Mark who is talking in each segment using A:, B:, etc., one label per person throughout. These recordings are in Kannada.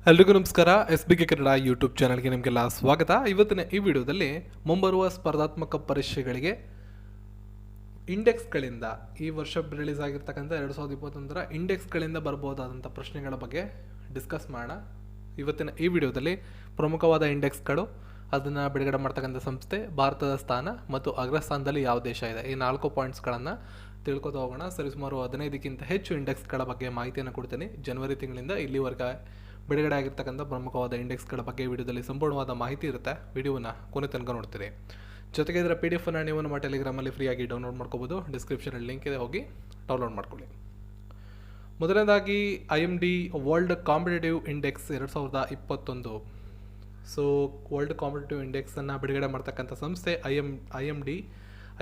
A: ಎಲ್ರಿಗೂ ನಮಸ್ಕಾರ. SBK ಕನ್ನಡ ಯೂಟ್ಯೂಬ್ ಚಾನಲ್ಗೆ ನಿಮಗೆಲ್ಲ ಸ್ವಾಗತ. ಇವತ್ತಿನ ಈ ವಿಡಿಯೋದಲ್ಲಿ ಮುಂಬರುವ ಸ್ಪರ್ಧಾತ್ಮಕ ಪರೀಕ್ಷೆಗಳಿಗೆ ಇಂಡೆಕ್ಸ್ಗಳಿಂದ ಈ ವರ್ಷ ರಿಲೀಸ್ ಆಗಿರ್ತಕ್ಕಂಥ 2021ರ ಇಂಡೆಕ್ಸ್ಗಳಿಂದ ಬರ್ಬೋದಾದಂಥ ಪ್ರಶ್ನೆಗಳ ಬಗ್ಗೆ ಡಿಸ್ಕಸ್ ಮಾಡೋಣ. ಇವತ್ತಿನ ಈ ವಿಡಿಯೋದಲ್ಲಿ ಪ್ರಮುಖವಾದ ಇಂಡೆಕ್ಸ್ಗಳು, ಅದನ್ನು ಬಿಡುಗಡೆ ಮಾಡ್ತಕ್ಕಂಥ ಸಂಸ್ಥೆ, ಭಾರತದ ಸ್ಥಾನ ಮತ್ತು ಅಗ್ರಸ್ಥಾನದಲ್ಲಿ ಯಾವ ದೇಶ ಇದೆ, ಈ 4 ಪಾಯಿಂಟ್ಸ್ಗಳನ್ನು ತಿಳ್ಕೊತಾ ಹೋಗೋಣ. ಸರಿಸುಮಾರು 15ಕ್ಕಿಂತ ಹೆಚ್ಚು ಇಂಡೆಕ್ಸ್ಗಳ ಬಗ್ಗೆ ಮಾಹಿತಿಯನ್ನು ಕೊಡ್ತೀನಿ. ಜನವರಿ ತಿಂಗಳಿಂದ ಇಲ್ಲಿವರೆಗೆ ಬಿಡುಗಡೆ ಆಗಿರ್ತಕ್ಕಂಥ ಪ್ರಮುಖವಾದ ಇಂಡೆಕ್ಸ್ಗಳ ಬಗ್ಗೆ ವಿಡಿಯೋದಲ್ಲಿ ಸಂಪೂರ್ಣವಾದ ಮಾಹಿತಿ ಇರುತ್ತೆ. ವಿಡಿಯೋನ ಕೊನೆ ತನಕ ನೋಡ್ತೀರಿ. ಜೊತೆಗೆ ಇದರ PDF ನೀವು ನಮ್ಮ ಟೆಲಿಗ್ರಾಮಲ್ಲಿ ಫ್ರೀಯಾಗಿ ಡೌನ್ಲೋಡ್ ಮಾಡ್ಕೋಬೋದು. ಡಿಸ್ಕ್ರಿಪ್ಷನಲ್ಲಿ ಲಿಂಕ್ ಇದೆ, ಹೋಗಿ ಡೌನ್ಲೋಡ್ ಮಾಡ್ಕೊಳ್ಳಿ. ಮೊದಲನೇದಾಗಿ IMD world competitive index 2021. So world competitive ಇಂಡೆಕ್ಸನ್ನು ಬಿಡುಗಡೆ ಮಾಡ್ತಕ್ಕಂಥ ಸಂಸ್ಥೆ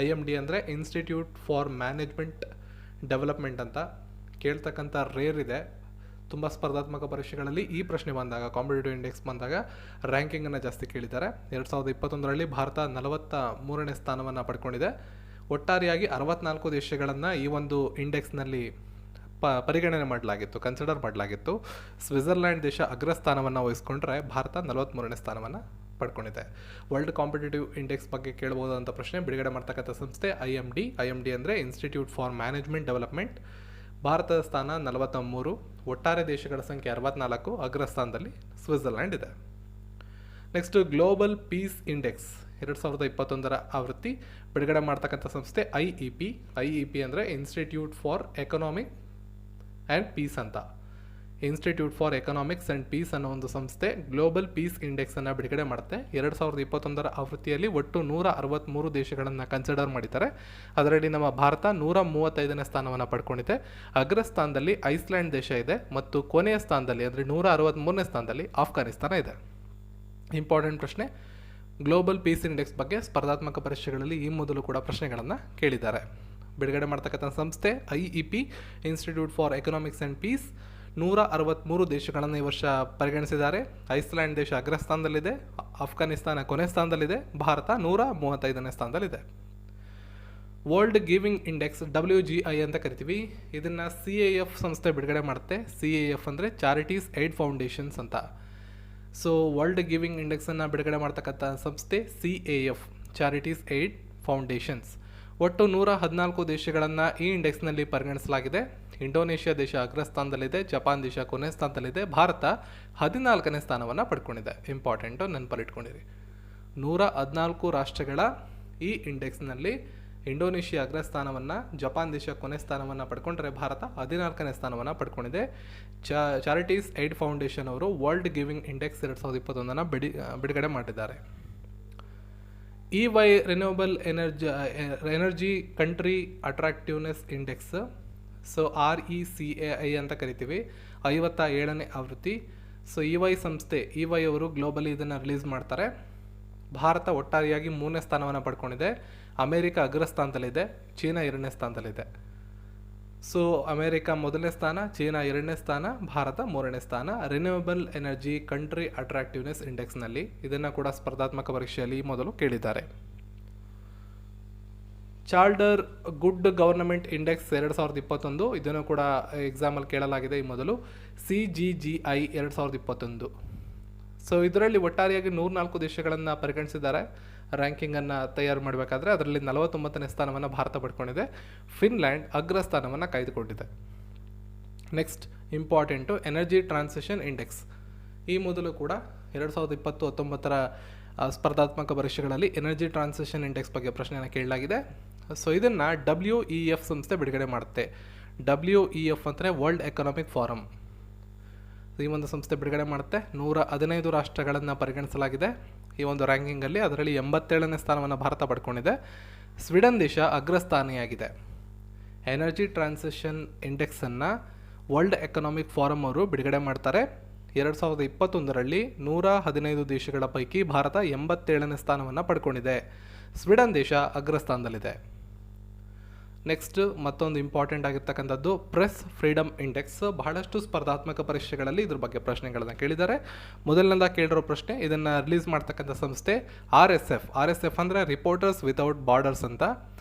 A: IMD ಅಂದರೆ ಇನ್ಸ್ಟಿಟ್ಯೂಟ್ ಫಾರ್ ಮ್ಯಾನೇಜ್ಮೆಂಟ್ ಡೆವಲಪ್ಮೆಂಟ್ ಅಂತ. ಕೇಳ್ತಕ್ಕಂಥ ರೇರ್ ಇದೆ. ತುಂಬ ಸ್ಪರ್ಧಾತ್ಮಕ ಪರೀಕ್ಷೆಗಳಲ್ಲಿ ಈ ಪ್ರಶ್ನೆ ಬಂದಾಗ, ಕಾಂಪಿಟೇಟಿವ್ ಇಂಡೆಕ್ಸ್ ಬಂದಾಗ ರ್ಯಾಂಕಿಂಗನ್ನು ಜಾಸ್ತಿ ಕೇಳಿದ್ದಾರೆ. 2021ರಲ್ಲಿ ಭಾರತ 43ನೇ ಸ್ಥಾನವನ್ನು ಪಡ್ಕೊಂಡಿದೆ. ಒಟ್ಟಾರೆಯಾಗಿ 64 ದೇಶಗಳನ್ನು ಈ ಒಂದು ಇಂಡೆಕ್ಸ್ನಲ್ಲಿ ಪರಿಗಣನೆ ಮಾಡಲಾಗಿತ್ತು, ಕನ್ಸಿಡರ್ ಮಾಡಲಾಗಿತ್ತು. ಸ್ವಿಟ್ಜರ್ಲ್ಯಾಂಡ್ ದೇಶ ಅಗ್ರಸ್ಥಾನವನ್ನು ವಹಿಸ್ಕೊಂಡ್ರೆ ಭಾರತ 43ನೇ ಸ್ಥಾನವನ್ನು ಪಡ್ಕೊಂಡಿದೆ. ವರ್ಲ್ಡ್ ಕಾಂಪಿಟೇಟಿವ್ ಇಂಡೆಕ್ಸ್ ಬಗ್ಗೆ ಕೇಳಬಹುದಾದಂಥ ಪ್ರಶ್ನೆ ಬಿಡುಗಡೆ ಮಾಡ್ತಕ್ಕಂಥ ಸಂಸ್ಥೆ IMD ಅಂದರೆ ಇನ್ಸ್ಟಿಟ್ಯೂಟ್ ಫಾರ್ ಮ್ಯಾನೇಜ್ಮೆಂಟ್ ಡೆವಲಪ್ಮೆಂಟ್. ಭಾರತದ ಸ್ಥಾನ 43, ಒಟ್ಟಾರೆ ದೇಶಗಳ ಸಂಖ್ಯೆ 64, ಅಗ್ರಸ್ಥಾನದಲ್ಲಿ ಸ್ವಿಟ್ಜರ್ಲ್ಯಾಂಡ್ ಇದೆ. ನೆಕ್ಸ್ಟ್ ಗ್ಲೋಬಲ್ ಪೀಸ್ ಇಂಡೆಕ್ಸ್ 2021ರ ಆವೃತ್ತಿ ಬಿಡುಗಡೆ ಮಾಡ್ತಕ್ಕಂಥ ಸಂಸ್ಥೆ IEP ಅಂದರೆ institute for economic and peace ಅಂತ. Institute for economics and peace ಅನ್ನೋ ಒಂದು ಸಂಸ್ಥೆ ಗ್ಲೋಬಲ್ ಪೀಸ್ ಇಂಡೆಕ್ಸನ್ನು ಬಿಡುಗಡೆ ಮಾಡುತ್ತೆ. 2021ರ ಆವೃತ್ತಿಯಲ್ಲಿ ಒಟ್ಟು 163 ದೇಶಗಳನ್ನು ಕನ್ಸಿಡರ್ ಮಾಡಿದ್ದಾರೆ. ಅದರಲ್ಲಿ ನಮ್ಮ ಭಾರತ 135ನೇ ಸ್ಥಾನವನ್ನು ಪಡ್ಕೊಂಡಿದೆ. ಅಗ್ರಸ್ಥಾನದಲ್ಲಿ ಐಸ್ಲ್ಯಾಂಡ್ ದೇಶ ಇದೆ ಮತ್ತು ಕೊನೆಯ ಸ್ಥಾನದಲ್ಲಿ ಅಂದರೆ 163ನೇ ಸ್ಥಾನದಲ್ಲಿ ಆಫ್ಘಾನಿಸ್ತಾನ ಇದೆ. ಇಂಪಾರ್ಟೆಂಟ್ ಪ್ರಶ್ನೆ. ಗ್ಲೋಬಲ್ ಪೀಸ್ ಇಂಡೆಕ್ಸ್ ಬಗ್ಗೆ ಸ್ಪರ್ಧಾತ್ಮಕ ಪರೀಕ್ಷೆಗಳಲ್ಲಿ ಈ ಮೊದಲು ಕೂಡ ಪ್ರಶ್ನೆಗಳನ್ನು ಕೇಳಿದ್ದಾರೆ. ಬಿಡುಗಡೆ ಮಾಡ್ತಕ್ಕಂಥ ಸಂಸ್ಥೆ IEP institute for economics and peace. 163 ದೇಶಗಳನ್ನು ಈ ವರ್ಷ ಪರಿಗಣಿಸಿದ್ದಾರೆ. ಐಸ್ಲ್ಯಾಂಡ್ ದೇಶ ಅಗ್ರಸ್ಥಾನದಲ್ಲಿದೆ, ಆಫ್ಘಾನಿಸ್ತಾನ ಕೊನೆ ಸ್ಥಾನದಲ್ಲಿದೆ, ಭಾರತ 135ನೇ ಸ್ಥಾನದಲ್ಲಿದೆ. ವರ್ಲ್ಡ್ ಗಿವಿಂಗ್ ಇಂಡೆಕ್ಸ್ WGI ಅಂತ ಕರಿತೀವಿ. ಇದನ್ನು CAF ಸಂಸ್ಥೆ ಬಿಡುಗಡೆ ಮಾಡುತ್ತೆ. CAF ಅಂದರೆ ಚಾರಿಟೀಸ್ ಏಡ್ ಫೌಂಡೇಶನ್ಸ್ ಅಂತ. ಸೊ ವರ್ಲ್ಡ್ ಗಿವಿಂಗ್ ಇಂಡೆಕ್ಸನ್ನು ಬಿಡುಗಡೆ ಮಾಡ್ತಕ್ಕಂಥ ಸಂಸ್ಥೆ CAF, ಚಾರಿಟೀಸ್ ಏಡ್ ಫೌಂಡೇಶನ್ಸ್. ಒಟ್ಟು 114 ದೇಶಗಳನ್ನು ಈ ಇಂಡೆಕ್ಸ್ನಲ್ಲಿ ಪರಿಗಣಿಸಲಾಗಿದೆ. ಇಂಡೋನೇಷ್ಯಾ ದೇಶ ಅಗ್ರಸ್ಥಾನದಲ್ಲಿದೆ, ಜಪಾನ್ ದೇಶ ಕೊನೆ ಸ್ಥಾನದಲ್ಲಿದೆ, ಭಾರತ 14ನೇ ಸ್ಥಾನವನ್ನು ಪಡ್ಕೊಂಡಿದೆ. ಇಂಪಾರ್ಟೆಂಟು, ನೆನಪಲ್ಲಿಟ್ಕೊಂಡಿರಿ. 114 ರಾಷ್ಟ್ರಗಳ ಈ ಇಂಡೆಕ್ಸ್ನಲ್ಲಿ ಇಂಡೋನೇಷ್ಯಾ ಅಗ್ರಸ್ಥಾನವನ್ನು, ಜಪಾನ್ ದೇಶ ಕೊನೆ ಸ್ಥಾನವನ್ನು ಪಡ್ಕೊಂಡ್ರೆ ಭಾರತ 14ನೇ ಸ್ಥಾನವನ್ನು ಪಡ್ಕೊಂಡಿದೆ. ಚಾರಿಟೀಸ್ ಏಡ್ ಫೌಂಡೇಶನ್ ಅವರು ವರ್ಲ್ಡ್ ಗಿವಿಂಗ್ ಇಂಡೆಕ್ಸ್ 2021ನ್ನು ಬಿಡುಗಡೆ ಮಾಡಿದ್ದಾರೆ. EY renewable energy country attractiveness index, so RECAI ಅಂತ ಕರಿತೀವಿ, 57ನೇ ಆವೃತ್ತಿ. ಸೊ EY ಸಂಸ್ಥೆ, EY ಅವರು ಗ್ಲೋಬಲಿ ಇದನ್ನು ರಿಲೀಸ್ ಮಾಡ್ತಾರೆ. ಭಾರತ ಒಟ್ಟಾರೆಯಾಗಿ 3ನೇ ಸ್ಥಾನವನ್ನು ಪಡ್ಕೊಂಡಿದೆ. ಅಮೇರಿಕ ಅಗ್ರಸ್ಥಾನದಲ್ಲಿದೆ, ಚೀನಾ 2ನೇ ಸ್ಥಾನದಲ್ಲಿದೆ. ಸೊ ಅಮೇರಿಕ 1ನೇ ಸ್ಥಾನ, ಚೀನಾ 2ನೇ ಸ್ಥಾನ, ಭಾರತ 3ನೇ ಸ್ಥಾನ ರಿನ್ಯೂವಬಲ್ ಎನರ್ಜಿ ಕಂಟ್ರಿ ಅಟ್ರಾಕ್ಟಿವ್ನೆಸ್ ಇಂಡೆಕ್ಸ್ನಲ್ಲಿ. ಇದನ್ನು ಕೂಡ ಸ್ಪರ್ಧಾತ್ಮಕ ಪರೀಕ್ಷೆಯಲ್ಲಿ ಮೊದಲು ಕೇಳಿದ್ದಾರೆ. ಚಾರ್ಟರ್ ಗುಡ್ ಗವರ್ನಮೆಂಟ್ ಇಂಡೆಕ್ಸ್ 2021, ಇದನ್ನು ಕೂಡ ಎಕ್ಸಾಮಲ್ಲಿ ಕೇಳಲಾಗಿದೆ ಈ ಮೊದಲು. CGGI 2021. ಸೊ ಇದರಲ್ಲಿ ಒಟ್ಟಾರೆಯಾಗಿ 104 ದೇಶಗಳನ್ನು ಪರಿಗಣಿಸಿದ್ದಾರೆ. ರ್ಯಾಂಕಿಂಗನ್ನು ತಯಾರು ಮಾಡಬೇಕಾದ್ರೆ ಅದರಲ್ಲಿ 49ನೇ ಸ್ಥಾನವನ್ನು ಭಾರತ ಪಡ್ಕೊಂಡಿದೆ. ಫಿನ್ಲ್ಯಾಂಡ್ ಅಗ್ರಸ್ಥಾನವನ್ನು ಕಾಯ್ದುಕೊಂಡಿದೆ. Next important energy transition index. ಈ ಮೊದಲು ಕೂಡ 2020-19ರ ಸ್ಪರ್ಧಾತ್ಮಕ ಪರೀಕ್ಷೆಗಳಲ್ಲಿ ಎನರ್ಜಿ ಟ್ರಾನ್ಸಿಷನ್ ಇಂಡೆಕ್ಸ್ ಬಗ್ಗೆ ಪ್ರಶ್ನೆಯನ್ನು ಕೇಳಲಾಗಿದೆ. ಸೊ ಇದನ್ನು WEF ಸಂಸ್ಥೆ ಬಿಡುಗಡೆ ಮಾಡುತ್ತೆ. WEF ಅಂದರೆ ವರ್ಲ್ಡ್ ಎಕನಾಮಿಕ್ ಫಾರಮ್. ಈ ಒಂದು ಸಂಸ್ಥೆ ಬಿಡುಗಡೆ ಮಾಡುತ್ತೆ. 115 ರಾಷ್ಟ್ರಗಳನ್ನು ಪರಿಗಣಿಸಲಾಗಿದೆ ಈ ಒಂದು ರ್ಯಾಂಕಿಂಗಲ್ಲಿ. ಅದರಲ್ಲಿ 87ನೇ ಸ್ಥಾನವನ್ನು ಭಾರತ ಪಡ್ಕೊಂಡಿದೆ. ಸ್ವೀಡನ್ ದೇಶ ಅಗ್ರಸ್ಥಾನಿಯಾಗಿದೆ. ಎನರ್ಜಿ ಟ್ರಾನ್ಸಿಷನ್ ಇಂಡೆಕ್ಸನ್ನು ವರ್ಲ್ಡ್ ಎಕನಾಮಿಕ್ ಫಾರಮ್ ಅವರು ಬಿಡುಗಡೆ ಮಾಡ್ತಾರೆ. 2021ರಲ್ಲಿ 115 ದೇಶಗಳ ಪೈಕಿ ಭಾರತ 87ನೇ ಸ್ಥಾನವನ್ನು ಪಡ್ಕೊಂಡಿದೆ. ಸ್ವೀಡನ್ ದೇಶ ಅಗ್ರಸ್ಥಾನದಲ್ಲಿದೆ. ನೆಕ್ಸ್ಟ್ ಮತ್ತೊಂದು ಇಂಪಾರ್ಟೆಂಟ್ ಆಗಿರ್ತಕ್ಕಂಥದ್ದು ಪ್ರೆಸ್ ಫ್ರೀಡಮ್ ಇಂಡೆಕ್ಸ್. ಬಹಳಷ್ಟು ಸ್ಪರ್ಧಾತ್ಮಕ ಪರೀಕ್ಷೆಗಳಲ್ಲಿ ಇದ್ರ ಬಗ್ಗೆ ಪ್ರಶ್ನೆಗಳನ್ನು ಕೇಳಿದ್ದಾರೆ. ಮೊದಲನೇದಾಗಿ ಕೇಳಿರೋ ಪ್ರಶ್ನೆ, ಇದನ್ನು ರಿಲೀಸ್ ಮಾಡ್ತಕ್ಕಂಥ ಸಂಸ್ಥೆ RSF ಅಂದರೆ ರಿಪೋರ್ಟರ್ಸ್ ವಿತೌಟ್ ಬಾರ್ಡರ್ಸ್ ಅಂತ.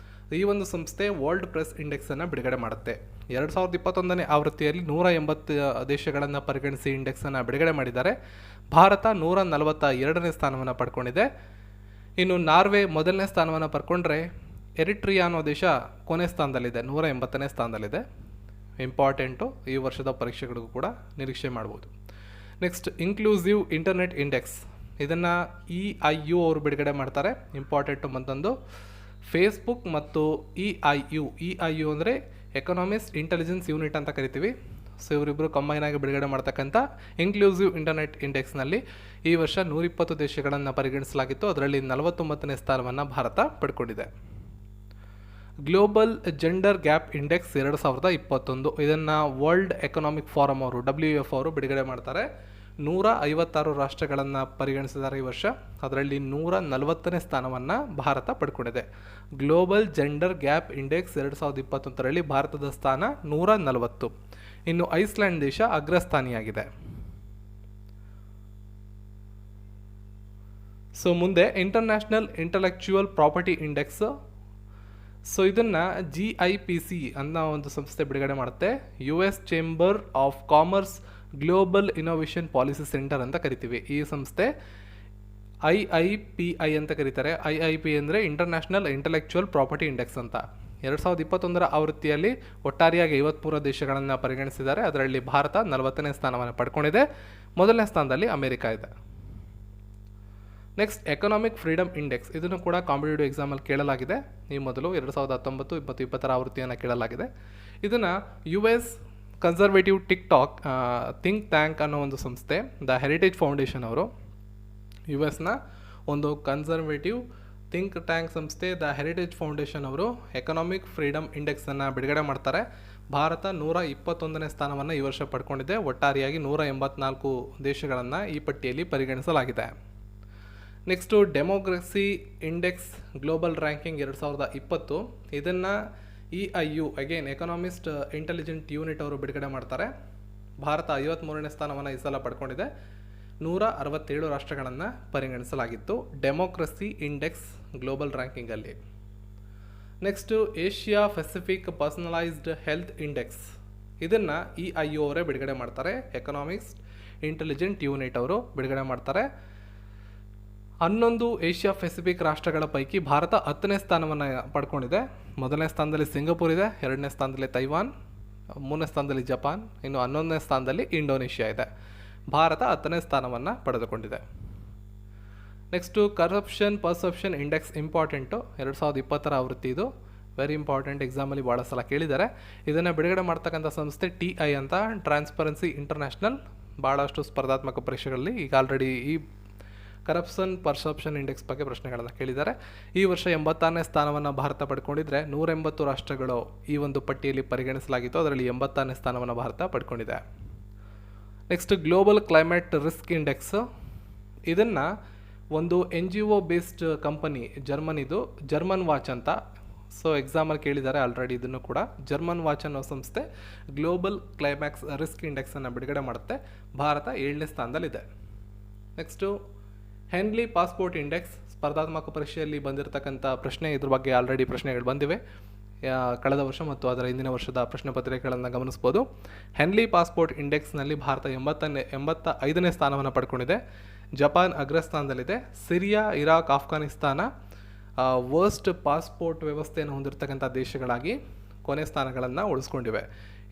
A: ಈ ಒಂದು ಸಂಸ್ಥೆ ವರ್ಲ್ಡ್ ಪ್ರೆಸ್ ಇಂಡೆಕ್ಸನ್ನು ಬಿಡುಗಡೆ ಮಾಡುತ್ತೆ. 2021ನೇ ಆವೃತ್ತಿಯಲ್ಲಿ 180 ದೇಶಗಳನ್ನು ಪರಿಗಣಿಸಿ ಇಂಡೆಕ್ಸನ್ನು ಬಿಡುಗಡೆ ಮಾಡಿದ್ದಾರೆ. ಭಾರತ 142ನೇ ಸ್ಥಾನವನ್ನು ಪಡ್ಕೊಂಡಿದೆ. ಇನ್ನು ನಾರ್ವೆ ಮೊದಲನೇ ಸ್ಥಾನವನ್ನು ಪಡ್ಕೊಂಡ್ರೆ ಎರಿಟ್ರಿಯಾ ಅನ್ನೋ ದೇಶ ಕೊನೆ ಸ್ಥಾನದಲ್ಲಿದೆ, 180ನೇ ಸ್ಥಾನದಲ್ಲಿದೆ. ಇಂಪಾರ್ಟೆಂಟು, ಈ ವರ್ಷದ ಪರೀಕ್ಷೆಗಳಿಗೂ ಕೂಡ ನಿರೀಕ್ಷೆ ಮಾಡ್ಬೋದು. ನೆಕ್ಸ್ಟ್ ಇನ್ಕ್ಲೂಸಿವ್ ಇಂಟರ್ನೆಟ್ ಇಂಡೆಕ್ಸ್, ಇದನ್ನು EIU ಅವರು ಬಿಡುಗಡೆ ಮಾಡ್ತಾರೆ. ಇಂಪಾರ್ಟೆಂಟು ಮತ್ತೊಂದು ಫೇಸ್ಬುಕ್ ಮತ್ತು EIU ಅಂದರೆ ಎಕನಾಮಿಸ್ಟ್ ಇಂಟೆಲಿಜೆನ್ಸ್ ಯೂನಿಟ್ ಅಂತ ಕರಿತೀವಿ. ಸೊ ಇವರಿಬ್ಬರು ಕಂಬೈನ್ ಆಗಿ ಬಿಡುಗಡೆ ಮಾಡ್ತಕ್ಕಂಥ ಇನ್ಕ್ಲೂಸಿವ್ ಇಂಟರ್ನೆಟ್ ಇಂಡೆಕ್ಸ್ನಲ್ಲಿ ಈ ವರ್ಷ 120 ದೇಶಗಳನ್ನು ಪರಿಗಣಿಸಲಾಗಿತ್ತು. ಅದರಲ್ಲಿ 49ನೇ ಸ್ಥಾನವನ್ನು ಭಾರತ ಪಡ್ಕೊಂಡಿದೆ. ಗ್ಲೋಬಲ್ ಜೆಂಡರ್ ಗ್ಯಾಪ್ ಇಂಡೆಕ್ಸ್ 2021, ಇದನ್ನು ವರ್ಲ್ಡ್ ಎಕನಾಮಿಕ್ ಫಾರಮ್ ಅವರು WEF ಅವರು ಬಿಡುಗಡೆ ಮಾಡ್ತಾರೆ. 156 ರಾಷ್ಟ್ರಗಳನ್ನು ಪರಿಗಣಿಸಿದ್ದಾರೆ ಈ ವರ್ಷ. ಅದರಲ್ಲಿ 140ನೇ ಸ್ಥಾನವನ್ನು ಭಾರತ ಪಡ್ಕೊಂಡಿದೆ. ಗ್ಲೋಬಲ್ ಜೆಂಡರ್ ಗ್ಯಾಪ್ ಇಂಡೆಕ್ಸ್ 2021ರಲ್ಲಿ ಭಾರತದ ಸ್ಥಾನ 140. ಇನ್ನು ಐಸ್ಲ್ಯಾಂಡ್ ದೇಶ ಅಗ್ರಸ್ಥಾನಿಯಾಗಿದೆ. ಸೊ ಮುಂದೆ international intellectual property index. So ಇದನ್ನು GIPC ಅನ್ನೋ ಒಂದು ಸಂಸ್ಥೆ ಬಿಡುಗಡೆ ಮಾಡುತ್ತೆ. US chamber of commerce global innovation policy centre ಅಂತ ಕರಿತೀವಿ. ಈ ಸಂಸ್ಥೆ IIPI ಅಂತ ಕರೀತಾರೆ. IIP ಅಂದರೆ ಇಂಟರ್ನ್ಯಾಷನಲ್ ಇಂಟೆಲೆಕ್ಚುವಲ್ ಪ್ರಾಪರ್ಟಿ ಇಂಡೆಕ್ಸ್ ಅಂತ. 2021ರ ಆವೃತ್ತಿಯಲ್ಲಿ ಒಟ್ಟಾರೆಯಾಗಿ 53 ದೇಶಗಳನ್ನು ಪರಿಗಣಿಸಿದ್ದಾರೆ. ಅದರಲ್ಲಿ ಭಾರತ 40ನೇ ಸ್ಥಾನವನ್ನು ಪಡ್ಕೊಂಡಿದೆ. ಮೊದಲನೇ ಸ್ಥಾನದಲ್ಲಿ ಅಮೆರಿಕ ಇದೆ. ನೆಕ್ಸ್ಟ್ ಎಕನಾಮಿಕ್ ಫ್ರೀಡಮ್ ಇಂಡೆಕ್ಸ್, ಇದನ್ನು ಕೂಡ ಕಾಂಪಿಟೇಟಿವ್ ಎಕ್ಸಾಮಲ್ಲಿ ಕೇಳಲಾಗಿದೆ. ಈ ಮೊದಲು 2019 ಮತ್ತು 2020ರ ಆವೃತ್ತಿಯನ್ನು ಕೇಳಲಾಗಿದೆ. ಇದನ್ನು US ಕನ್ಸರ್ವೇಟಿವ್ ಥಿಂಕ್ ಟ್ಯಾಂಕ್ ಅನ್ನೋ ಒಂದು ಸಂಸ್ಥೆ, ದ ಹೆರಿಟೇಜ್ ಫೌಂಡೇಶನ್ ಅವರು, US ಒಂದು ಕನ್ಸರ್ವೇಟಿವ್ ಥಿಂಕ್ ಟ್ಯಾಂಕ್ ಸಂಸ್ಥೆ ದ ಹೆರಿಟೇಜ್ ಫೌಂಡೇಶನ್ ಅವರು ಎಕನಾಮಿಕ್ ಫ್ರೀಡಮ್ ಇಂಡೆಕ್ಸನ್ನು ಬಿಡುಗಡೆ ಮಾಡ್ತಾರೆ. ಭಾರತ 121ನೇ ಸ್ಥಾನವನ್ನು ಈ ವರ್ಷ ಪಡ್ಕೊಂಡಿದೆ. ಒಟ್ಟಾರೆಯಾಗಿ 184 ದೇಶಗಳನ್ನು ಈ ಪಟ್ಟಿಯಲ್ಲಿ ಪರಿಗಣಿಸಲಾಗಿದೆ. Next democracy index global ranking 2020, ಇದನ್ನು EIU again economist intelligent unit ಅವರು ಬಿಡುಗಡೆ ಮಾಡ್ತಾರೆ. ಭಾರತ 53ನೇ ಸ್ಥಾನವನ್ನು ಈ ಸಲ ಪಡ್ಕೊಂಡಿದೆ. 167 ರಾಷ್ಟ್ರಗಳನ್ನು ಪರಿಗಣಿಸಲಾಗಿತ್ತು ಡೆಮೋಕ್ರಸಿ ಇಂಡೆಕ್ಸ್ ಗ್ಲೋಬಲ್ ರ್ಯಾಂಕಿಂಗಲ್ಲಿ. Next Asia Pacific personalised health index, ಇದನ್ನು EIU ಅವರೇ ಬಿಡುಗಡೆ ಮಾಡ್ತಾರೆ. ಎಕನಾಮಿಕ್ಸ್ ಇಂಟೆಲಿಜೆಂಟ್ ಯೂನಿಟ್ ಅವರು ಬಿಡುಗಡೆ ಮಾಡ್ತಾರೆ. 11 ಏಷ್ಯಾ ಪೆಸಿಫಿಕ್ ರಾಷ್ಟ್ರಗಳ ಪೈಕಿ ಭಾರತ 10ನೇ ಸ್ಥಾನವನ್ನು ಪಡ್ಕೊಂಡಿದೆ. ಮೊದಲನೇ ಸ್ಥಾನದಲ್ಲಿ ಸಿಂಗಪೂರ್ ಇದೆ, 2ನೇ ಸ್ಥಾನದಲ್ಲಿ ತೈವಾನ್, 3ನೇ ಸ್ಥಾನದಲ್ಲಿ ಜಪಾನ್, ಇನ್ನು 11ನೇ ಸ್ಥಾನದಲ್ಲಿ ಇಂಡೋನೇಷ್ಯಾ ಇದೆ. ಭಾರತ 10ನೇ ಸ್ಥಾನವನ್ನು ಪಡೆದುಕೊಂಡಿದೆ. Next corruption perception index, important, 2020ರ ಆವೃತ್ತಿ ಇದು. ವೆರಿ ಇಂಪಾರ್ಟೆಂಟ್, ಎಕ್ಸಾಮಲ್ಲಿ ಭಾಳ ಸಲ ಕೇಳಿದ್ದಾರೆ. ಇದನ್ನು ಬಿಡುಗಡೆ ಮಾಡ್ತಕ್ಕಂಥ ಸಂಸ್ಥೆ TI ಅಂತ, ಟ್ರಾನ್ಸ್ಪರೆನ್ಸಿ ಇಂಟರ್ನ್ಯಾಷನಲ್. ಭಾಳಷ್ಟು ಸ್ಪರ್ಧಾತ್ಮಕ ಪರೀಕ್ಷೆಗಳಲ್ಲಿ ಈಗ ಆಲ್ರೆಡಿ ಈ ಕರಪ್ಷನ್ ಪರ್ಸೆಪ್ಷನ್ ಇಂಡೆಕ್ಸ್ ಬಗ್ಗೆ ಪ್ರಶ್ನೆಗಳನ್ನು ಕೇಳಿದ್ದಾರೆ. ಈ ವರ್ಷ 86ನೇ ಸ್ಥಾನವನ್ನು ಭಾರತ ಪಡ್ಕೊಂಡಿದ್ರೆ 180 ರಾಷ್ಟ್ರಗಳು ಈ ಒಂದು ಪಟ್ಟಿಯಲ್ಲಿ ಪರಿಗಣಿಸಲಾಗಿತ್ತು. ಅದರಲ್ಲಿ 86ನೇ ಸ್ಥಾನವನ್ನು ಭಾರತ ಪಡ್ಕೊಂಡಿದೆ. Next global climate risk index, ಇದನ್ನು ಒಂದು NGO based company, German watch ಅಂತ. ಸೊ ಎಕ್ಸಾಮಲ್ಲಿ ಕೇಳಿದ್ದಾರೆ ಆಲ್ರೆಡಿ ಇದನ್ನು ಕೂಡ. ಜರ್ಮನ್ ವಾಚ್ ಅನ್ನೋ ಸಂಸ್ಥೆ ಗ್ಲೋಬಲ್ ಕ್ಲೈಮ್ಯಾಕ್ಸ್ ರಿಸ್ಕ್ ಇಂಡೆಕ್ಸನ್ನು ಬಿಡುಗಡೆ ಮಾಡುತ್ತೆ. ಭಾರತ 7ನೇ ಸ್ಥಾನದಲ್ಲಿದೆ. ನೆಕ್ಸ್ಟು ಹೆನ್ಲಿ ಪಾಸ್ಪೋರ್ಟ್ ಇಂಡೆಕ್ಸ್, ಸ್ಪರ್ಧಾತ್ಮಕ ಪರೀಕ್ಷೆಯಲ್ಲಿ ಬಂದಿರತಕ್ಕಂಥ ಪ್ರಶ್ನೆ, ಇದ್ರ ಬಗ್ಗೆ ಆಲ್ರೆಡಿ ಪ್ರಶ್ನೆಗಳು ಬಂದಿವೆ ಕಳೆದ ವರ್ಷ ಮತ್ತು ಅದರ ಹಿಂದಿನ ವರ್ಷದ ಪ್ರಶ್ನೆ ಪತ್ರಿಕೆಗಳನ್ನು ಗಮನಿಸ್ಬೋದು. ಹೆನ್ಲಿ ಪಾಸ್ಪೋರ್ಟ್ ಇಂಡೆಕ್ಸ್ನಲ್ಲಿ ಭಾರತ 85ನೇ ಸ್ಥಾನವನ್ನು ಪಡ್ಕೊಂಡಿದೆ. ಜಪಾನ್ ಅಗ್ರಸ್ಥಾನದಲ್ಲಿದೆ. Syria, Iraq, Afghanistan worst passport ವ್ಯವಸ್ಥೆಯನ್ನು ಹೊಂದಿರತಕ್ಕಂಥ ದೇಶಗಳಾಗಿ ಕೊನೆ ಸ್ಥಾನಗಳನ್ನು ಉಳಿಸ್ಕೊಂಡಿವೆ.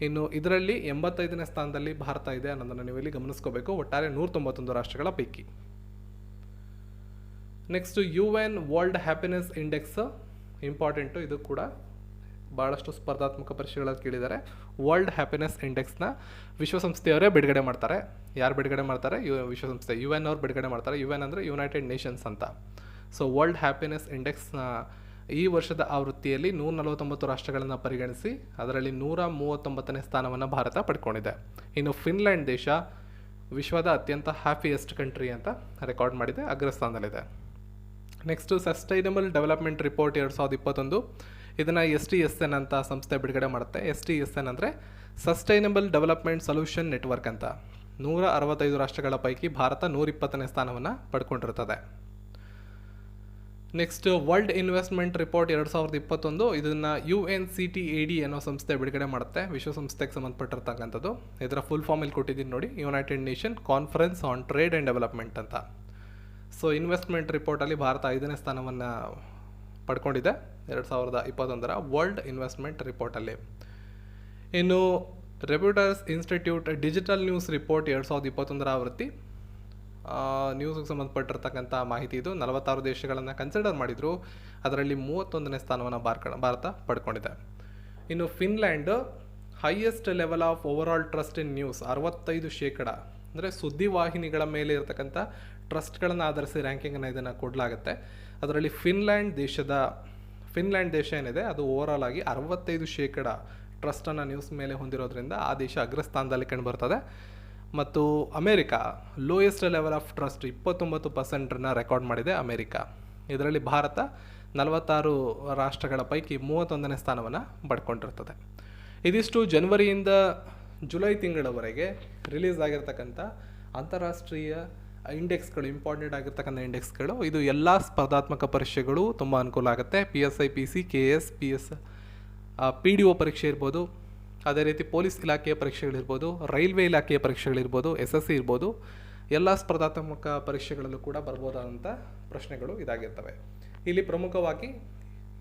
A: ಇನ್ನು ಇದರಲ್ಲಿ 85ನೇ ಸ್ಥಾನದಲ್ಲಿ ಭಾರತ ಇದೆ ಅನ್ನೋದನ್ನು ನೀವು ಇಲ್ಲಿ ಗಮನಿಸ್ಕೋಬೇಕು, ಒಟ್ಟಾರೆ 191 ರಾಷ್ಟ್ರಗಳ ಪೈಕಿ. Next UN world happiness index, important, ಇದು ಕೂಡ ಭಾಳಷ್ಟು ಸ್ಪರ್ಧಾತ್ಮಕ ಪರೀಕ್ಷೆಗಳಲ್ಲಿ ಕೇಳಿದ್ದಾರೆ. ವರ್ಲ್ಡ್ ಹ್ಯಾಪಿನೆಸ್ ಇಂಡೆಕ್ಸ್ನ ವಿಶ್ವಸಂಸ್ಥೆಯವರೇ ಬಿಡುಗಡೆ ಮಾಡ್ತಾರೆ. ಯಾರು ಬಿಡುಗಡೆ ಮಾಡ್ತಾರೆ? ವಿಶ್ವಸಂಸ್ಥೆ, UN ಅವ್ರು ಬಿಡುಗಡೆ ಮಾಡ್ತಾರೆ. UN ಅಂದರೆ ಯುನೈಟೆಡ್ ನೇಷನ್ಸ್ ಅಂತ. ಸೊ ವರ್ಲ್ಡ್ ಹ್ಯಾಪಿನೆಸ್ ಇಂಡೆಕ್ಸ್ನ ಈ ವರ್ಷದ ಆವೃತ್ತಿಯಲ್ಲಿ 149 ರಾಷ್ಟ್ರಗಳನ್ನು ಪರಿಗಣಿಸಿ ಅದರಲ್ಲಿ 139ನೇ ಸ್ಥಾನವನ್ನು ಭಾರತ ಪಡ್ಕೊಂಡಿದೆ. ಇನ್ನು ಫಿನ್ಲ್ಯಾಂಡ್ ದೇಶ ವಿಶ್ವದ ಅತ್ಯಂತ ಹ್ಯಾಪಿಯೆಸ್ಟ್ ಕಂಟ್ರಿ ಅಂತ ರೆಕಾರ್ಡ್ ಮಾಡಿದೆ, ಅಗ್ರಸ್ಥಾನದಲ್ಲಿದೆ. ನೆಕ್ಸ್ಟು ಸಸ್ಟೈನಬಲ್ ಡೆವಲಪ್ಮೆಂಟ್ ರಿಪೋರ್ಟ್ 2021, ಇದನ್ನು STSN ಅಂತ ಸಂಸ್ಥೆ ಬಿಡುಗಡೆ ಮಾಡುತ್ತೆ. STSN ಅಂದರೆ ಸಸ್ಟೈನಬಲ್ ಡೆವಲಪ್ಮೆಂಟ್ ಸೊಲ್ಯೂಷನ್ ನೆಟ್ವರ್ಕ್ ಅಂತ. 165 ರಾಷ್ಟ್ರಗಳ ಪೈಕಿ ಭಾರತ 120ನೇ ಸ್ಥಾನವನ್ನು ಪಡ್ಕೊಂಡಿರ್ತದೆ. ನೆಕ್ಸ್ಟ್ ವರ್ಲ್ಡ್ ಇನ್ವೆಸ್ಟ್ಮೆಂಟ್ ರಿಪೋರ್ಟ್ 2021 ಇದನ್ನು UNCTAD ಅನ್ನೋ ಸಂಸ್ಥೆ ಬಿಡುಗಡೆ ಮಾಡುತ್ತೆ, ವಿಶ್ವಸಂಸ್ಥೆಗೆ ಸಂಬಂಧಪಟ್ಟಿರ್ತಕ್ಕಂಥದ್ದು. ಇದರ ಫುಲ್ ಫಾರ್ಮಲ್ಲಿ ಕೊಟ್ಟಿದ್ದೀನಿ ನೋಡಿ, United nation conference on trade and development ಅಂತ. ಸೊ ಇನ್ವೆಸ್ಟ್ಮೆಂಟ್ ರಿಪೋರ್ಟಲ್ಲಿ ಭಾರತ 5ನೇ ಸ್ಥಾನವನ್ನು ಪಡ್ಕೊಂಡಿದೆ 2021 ವರ್ಲ್ಡ್ ಇನ್ವೆಸ್ಟ್ಮೆಂಟ್ ರಿಪೋರ್ಟಲ್ಲಿ. ಇನ್ನು ರೆಪ್ಯೂಟರ್ಸ್ ಇನ್ಸ್ಟಿಟ್ಯೂಟ್ ಡಿಜಿಟಲ್ ನ್ಯೂಸ್ ರಿಪೋರ್ಟ್ 2021 ಆವೃತ್ತಿ ನ್ಯೂಸ್ಗೆ ಸಂಬಂಧಪಟ್ಟಿರ್ತಕ್ಕಂಥ ಮಾಹಿತಿ ಇದು. 46 ದೇಶಗಳನ್ನು ಕನ್ಸಿಡರ್ ಮಾಡಿದರು, ಅದರಲ್ಲಿ 31ನೇ ಸ್ಥಾನವನ್ನು ಭಾರತ ಪಡ್ಕೊಂಡಿದೆ. ಇನ್ನು Finland highest level of overall trust in news 65%, ಅಂದರೆ ಸುದ್ದಿವಾಹಿನಿಗಳ ಮೇಲೆ ಇರತಕ್ಕಂಥ ಟ್ರಸ್ಟ್ಗಳನ್ನು ಆಧರಿಸಿ ರ್ಯಾಂಕಿಂಗನ್ನು ಇದನ್ನು ಕೊಡಲಾಗುತ್ತೆ. ಅದರಲ್ಲಿ ಫಿನ್ಲ್ಯಾಂಡ್ ದೇಶ ಏನಿದೆ ಅದು ಓವರಾಲ್ ಆಗಿ 65% ಟ್ರಸ್ಟನ್ನು ನ್ಯೂಸ್ ಮೇಲೆ ಹೊಂದಿರೋದ್ರಿಂದ ಆ ದೇಶ ಅಗ್ರಸ್ಥಾನದಲ್ಲಿ ಕಂಡುಬರ್ತದೆ. ಮತ್ತು America lowest level of trust 29% record ಮಾಡಿದೆ ಅಮೇರಿಕಾ. ಇದರಲ್ಲಿ ಭಾರತ 46 ರಾಷ್ಟ್ರಗಳ ಪೈಕಿ 31ನೇ ಸ್ಥಾನವನ್ನು ಪಡ್ಕೊಂಡಿರ್ತದೆ. ಇದಿಷ್ಟು ಜನವರಿಯಿಂದ ಜುಲೈ ತಿಂಗಳವರೆಗೆ ರಿಲೀಸ್ ಆಗಿರ್ತಕ್ಕಂಥ ಅಂತಾರಾಷ್ಟ್ರೀಯ ಇಂಡೆಕ್ಸ್ಗಳು, ಇಂಪಾರ್ಟೆಂಟ್ ಆಗಿರ್ತಕ್ಕಂಥ ಇಂಡೆಕ್ಸ್ಗಳು. ಇದು ಎಲ್ಲ ಸ್ಪರ್ಧಾತ್ಮಕ ಪರೀಕ್ಷೆಗಳು ತುಂಬ ಅನುಕೂಲ ಆಗುತ್ತೆ. PSI PC KS PS PDO ಪರೀಕ್ಷೆ ಇರ್ಬೋದು, ಅದೇ ರೀತಿ ಪೊಲೀಸ್ ಇಲಾಖೆಯ ಪರೀಕ್ಷೆಗಳಿರ್ಬೋದು, ರೈಲ್ವೆ ಇಲಾಖೆಯ ಪರೀಕ್ಷೆಗಳಿರ್ಬೋದು, SSC ಇರ್ಬೋದು, ಎಲ್ಲ ಸ್ಪರ್ಧಾತ್ಮಕ ಪರೀಕ್ಷೆಗಳಲ್ಲೂ ಕೂಡ ಬರ್ಬೋದಾದಂಥ ಪ್ರಶ್ನೆಗಳು ಇದಾಗಿರ್ತವೆ. ಇಲ್ಲಿ ಪ್ರಮುಖವಾಗಿ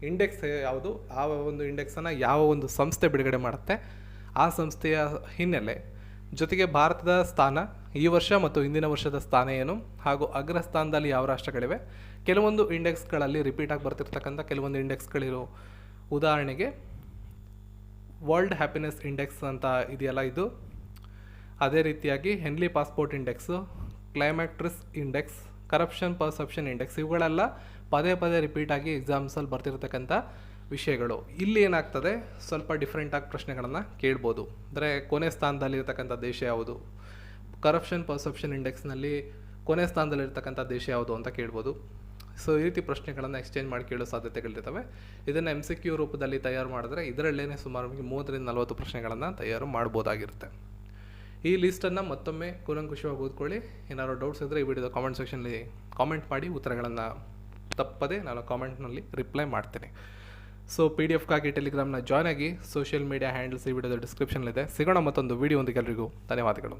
A: ಇಂಡೆಕ್ಸ್ ಯಾವುದು, ಆ ಒಂದು ಇಂಡೆಕ್ಸನ್ನು ಯಾವ ಒಂದು ಸಂಸ್ಥೆ ಬಿಡುಗಡೆ ಮಾಡುತ್ತೆ, ಆ ಸಂಸ್ಥೆಯ ಹಿನ್ನೆಲೆ, ಜೊತೆಗೆ ಭಾರತದ ಸ್ಥಾನ ಈ ವರ್ಷ ಮತ್ತು ಹಿಂದಿನ ವರ್ಷದ ಸ್ಥಾನ ಏನು, ಹಾಗೂ ಅಗ್ರಸ್ಥಾನದಲ್ಲಿ ಯಾವ ರಾಷ್ಟ್ರಗಳಿವೆ, ಕೆಲವೊಂದು ಇಂಡೆಕ್ಸ್ಗಳಲ್ಲಿ ರಿಪೀಟ್ ಆಗಿ ಬರ್ತಿರ್ತಕ್ಕಂಥ ಕೆಲವೊಂದು ಇಂಡೆಕ್ಸ್ಗಳಿರೋ, ಉದಾಹರಣೆಗೆ ವರ್ಲ್ಡ್ ಹ್ಯಾಪಿನೆಸ್ ಇಂಡೆಕ್ಸ್ ಅಂತ ಇದೆಯಲ್ಲ ಇದು, ಅದೇ ರೀತಿಯಾಗಿ Henley passport index, climate risk index, corruption perception index, ಇವುಗಳೆಲ್ಲ ಪದೇ ರಿಪೀಟ್ ಆಗಿ ಎಕ್ಸಾಮ್ಸಲ್ಲಿ ಬರ್ತಿರ್ತಕ್ಕಂಥ ವಿಷಯಗಳು. ಇಲ್ಲಿ ಏನಾಗ್ತದೆ, ಸ್ವಲ್ಪ ಡಿಫ್ರೆಂಟಾಗಿ ಪ್ರಶ್ನೆಗಳನ್ನು ಕೇಳ್ಬೋದು. ಅಂದರೆ ಕೊನೆ ಸ್ಥಾನದಲ್ಲಿರ್ತಕ್ಕಂಥ ದೇಶ ಯಾವುದು, ಕರಪ್ಷನ್ ಪರ್ಸೆಪ್ಷನ್ ಇಂಡೆಕ್ಸ್ನಲ್ಲಿ ಕೊನೆ ಸ್ಥಾನದಲ್ಲಿರ್ತಕ್ಕಂಥ ದೇಶ ಯಾವುದು ಅಂತ ಕೇಳ್ಬೋದು. ಸೊ ಈ ರೀತಿ ಪ್ರಶ್ನೆಗಳನ್ನು ಎಕ್ಸ್ಚೇಂಜ್ ಮಾಡಿ ಕೇಳೋ ಸಾಧ್ಯತೆಗಳಿರ್ತವೆ. ಇದನ್ನು MCQ ರೂಪದಲ್ಲಿ ತಯಾರು ಮಾಡಿದ್ರೆ ಇದರಲ್ಲೇ ಸುಮಾರು 30-40 ಪ್ರಶ್ನೆಗಳನ್ನು ತಯಾರು ಮಾಡ್ಬೋದಾಗಿರುತ್ತೆ. ಈ ಲೀಸ್ಟನ್ನು ಮತ್ತೊಮ್ಮೆ ಕೂಲಂಕುಷವಾಗಿ ಓದ್ಕೊಳ್ಳಿ. ಏನಾದ್ರು ಡೌಟ್ಸ್ ಇದ್ದರೆ ಈ ವಿಡಿಯೋದ ಕಾಮೆಂಟ್ ಸೆಕ್ಷನಲ್ಲಿ ಕಾಮೆಂಟ್ ಮಾಡಿ, ಉತ್ತರಗಳನ್ನು ತಪ್ಪದೆ ನಾನು ಕಾಮೆಂಟ್ನಲ್ಲಿ ರಿಪ್ಲೈ ಮಾಡ್ತೀನಿ. ಸೊ PDF ಟೆಲಿಗ್ರಾಮ್ನ ಜಾಯ್ನ್ ಆಗಿ. ಸೋಷಿಯಲ್ ಮೀಡಿಯಾ ಹ್ಯಾಂಡಲ್ಸ್ ಈ ವಿಡಿಯೋದ ಡಿಸ್ಕ್ರಿಪ್ಷನಲ್ಲಿದೆ. ಸಿಗೋಣ ಮತ್ತೊಂದು ವಿಡಿಯೋ ಒಂದಿಗೆ. ಎಲ್ರಿಗೂ ಧನ್ಯವಾದಗಳು.